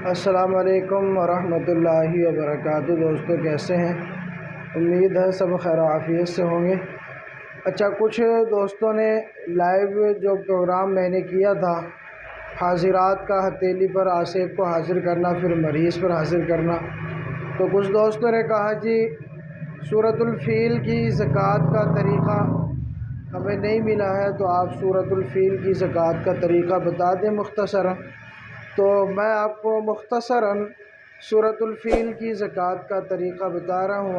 السلام علیکم ورحمۃ اللہ وبرکاتہ۔ دوستو کیسے ہیں؟ امید ہے سب خیر و عافیت سے ہوں گے۔ اچھا، کچھ دوستوں نے لائیو جو پروگرام میں نے کیا تھا حاضرات کا، ہتھیلی پر آصف کو حاضر کرنا پھر مریض پر حاضر کرنا، تو کچھ دوستوں نے کہا جی سورۃ الفیل کی زکوٰۃ کا طریقہ ہمیں نہیں ملا ہے، تو آپ سورۃ الفیل کی زکوٰۃ کا طریقہ بتا دیں مختصراً۔ تو میں آپ کو مختصراً سورۃ الفیل کی زکوٰۃ کا طریقہ بتا رہا ہوں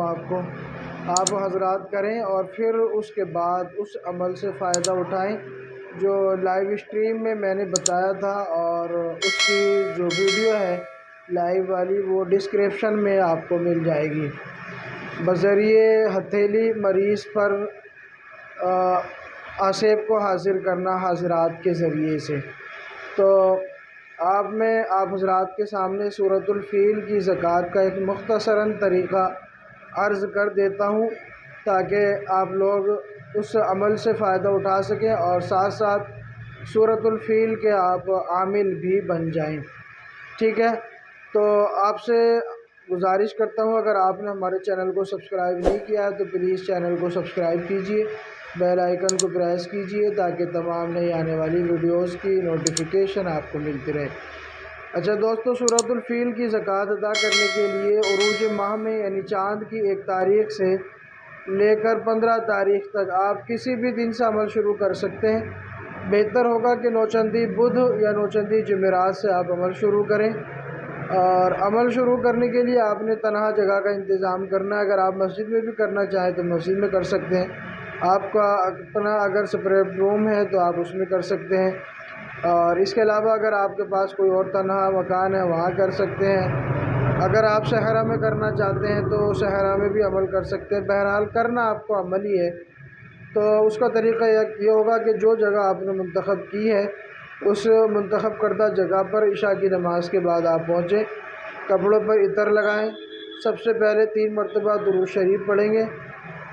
آپ حضرات کریں اور پھر اس کے بعد اس عمل سے فائدہ اٹھائیں جو لائیو اسٹریم میں نے بتایا تھا، اور اس کی جو ویڈیو ہے لائیو والی وہ ڈسکرپشن میں آپ کو مل جائے گی۔ بذریعہ ہتھیلی مریض پر آصف کو حاضر کرنا حاضرات کے ذریعے سے، تو آپ حضرات کے سامنے سورۃ الفیل کی زکوٰۃ کا ایک مختصراً طریقہ عرض کر دیتا ہوں تاکہ آپ لوگ اس عمل سے فائدہ اٹھا سکیں اور ساتھ ساتھ سورۃ الفیل کے آپ عامل بھی بن جائیں۔ ٹھیک ہے، تو آپ سے گزارش کرتا ہوں اگر آپ نے ہمارے چینل کو سبسکرائب نہیں کیا ہے تو پلیز چینل کو سبسکرائب کیجئے، بیل آئیکن کو پریس کیجئے تاکہ تمام نئی آنے والی ویڈیوز کی نوٹیفیکیشن آپ کو ملتی رہے۔ اچھا دوستو، سورۃ الفیل کی زکوٰۃ ادا کرنے کے لیے عروج ماہ میں یعنی چاند کی 1 تاریخ سے لے کر 15 تاریخ تک آپ کسی بھی دن سے عمل شروع کر سکتے ہیں۔ بہتر ہوگا کہ نوچندی بدھ یا نوچندی جمعرات سے آپ عمل شروع کریں، اور عمل شروع کرنے کے لیے آپ نے تنہا جگہ کا انتظام کرنا ہے۔ اگر آپ مسجد میں بھی کرنا چاہیں تو مسجد میں کر سکتے ہیں، آپ کا اپنا اگر سپریٹ روم ہے تو آپ اس میں کر سکتے ہیں، اور اس کے علاوہ اگر آپ کے پاس کوئی اور تنہا مکان ہے وہاں کر سکتے ہیں۔ اگر آپ صحرا میں کرنا چاہتے ہیں تو صحرا میں بھی عمل کر سکتے ہیں۔ بہرحال کرنا آپ کو عمل ہی ہے، تو اس کا طریقہ یہ ہوگا کہ جو جگہ آپ نے منتخب کی ہے اس منتخب کردہ جگہ پر عشاء کی نماز کے بعد آپ پہنچیں، کپڑوں پر عطر لگائیں، سب سے پہلے 3 مرتبہ درود شریف پڑھیں گے،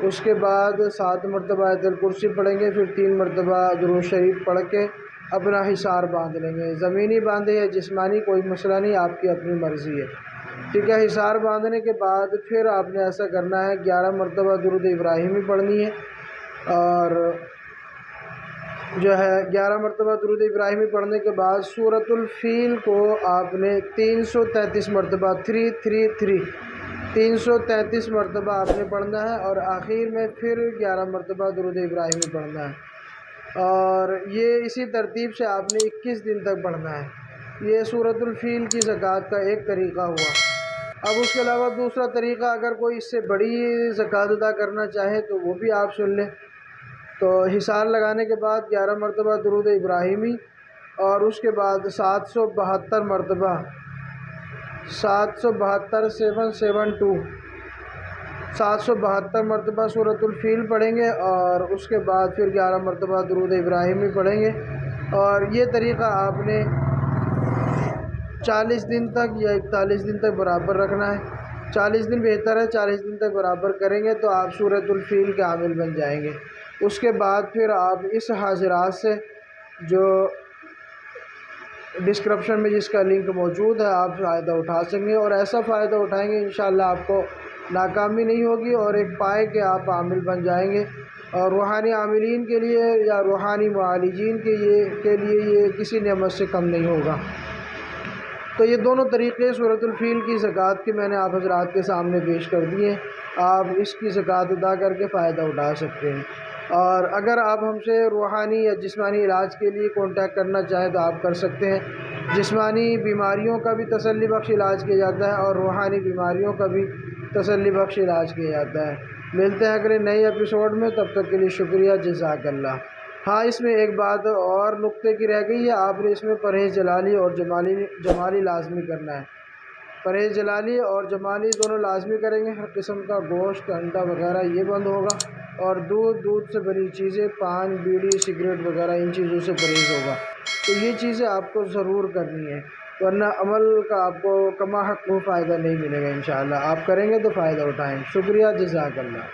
اس کے بعد 7 مرتبہ آیت الکرسی پڑھیں گے، پھر 3 مرتبہ درود شریف پڑھ کے اپنا حصار باندھ لیں گے۔ زمینی باندھے یا جسمانی کوئی مسئلہ نہیں، آپ کی اپنی مرضی ہے۔ ٹھیک ہے، حصار باندھنے کے بعد پھر آپ نے ایسا کرنا ہے 11 مرتبہ درود ابراہیمی پڑھنی ہے، اور جو ہے 11 مرتبہ درود ابراہیمی پڑھنے کے بعد سورۃ الفیل کو آپ نے 333 مرتبہ 333 مرتبہ آپ نے پڑھنا ہے، اور آخر میں پھر 11 مرتبہ درود ابراہیمی پڑھنا ہے، اور یہ اسی ترتیب سے آپ نے 21 دن تک پڑھنا ہے۔ یہ سورۃ الفیل کی زکوٰۃ کا ایک طریقہ ہوا۔ اب اس کے علاوہ دوسرا طریقہ اگر کوئی اس سے بڑی زکوٰۃ ادا کرنا چاہے تو وہ بھی آپ سن لیں۔ تو حصار لگانے کے بعد 11 مرتبہ درود ابراہیمی، اور اس کے بعد 772 مرتبہ 772 مرتبہ سورۃ الفیل پڑھیں گے، اور اس کے بعد پھر 11 مرتبہ درود ابراہیمی پڑھیں گے، اور یہ طریقہ آپ نے 40 دن تک یا 41 دن تک برابر رکھنا ہے۔ 40 دن بہتر ہے، 40 دن تک برابر کریں گے تو آپ سورۃ الفیل کے عامل بن جائیں گے۔ اس کے بعد پھر آپ اس حاضرات سے جو ڈسکرپشن میں جس کا لنک موجود ہے آپ فائدہ اٹھا سکیں گے، اور ایسا فائدہ اٹھائیں گے انشاءاللہ آپ کو ناکامی نہیں ہوگی، اور ایک پائے کے آپ عامل بن جائیں گے، اور روحانی عاملین کے لیے یا روحانی معالجین کے لیے یہ کسی نعمت سے کم نہیں ہوگا۔ تو یہ دونوں طریقے سورۃ الفیل کی زکوٰۃ کے میں نے آپ حضرات کے سامنے پیش کر دیے، آپ اس کی زکوٰۃ ادا کر کے فائدہ اٹھا سکتے ہیں۔ اور اگر آپ ہم سے روحانی یا جسمانی علاج کے لیے کانٹیکٹ کرنا چاہیں تو آپ کر سکتے ہیں۔ جسمانی بیماریوں کا بھی تسلی بخش علاج کیا جاتا ہے اور روحانی بیماریوں کا بھی تسلی بخش علاج کیا جاتا ہے۔ ملتے ہیں اگلے نئے ایپیسوڈ میں، تب تک کے لیے شکریہ، جزاک اللہ۔ ہاں، اس میں ایک بات اور نقطے کی رہ گئی ہے، آپ نے اس میں پرہیز جلالی اور جمالی لازمی کرنا ہے۔ پرہیز جلالی اور جمالی دونوں لازمی کریں گے۔ ہر قسم کا گوشت، انڈا وغیرہ یہ بند ہوگا، اور دودھ سے بنی چیزیں، پان، بیڑی، سگریٹ وغیرہ ان چیزوں سے پرہیز ہوگا۔ تو یہ چیزیں آپ کو ضرور کرنی ہے، ورنہ عمل کا آپ کو کما حق فائدہ نہیں ملے گا انشاءاللہ۔ آپ کریں گے تو فائدہ اٹھائیں۔ شکریہ، جزاک اللہ۔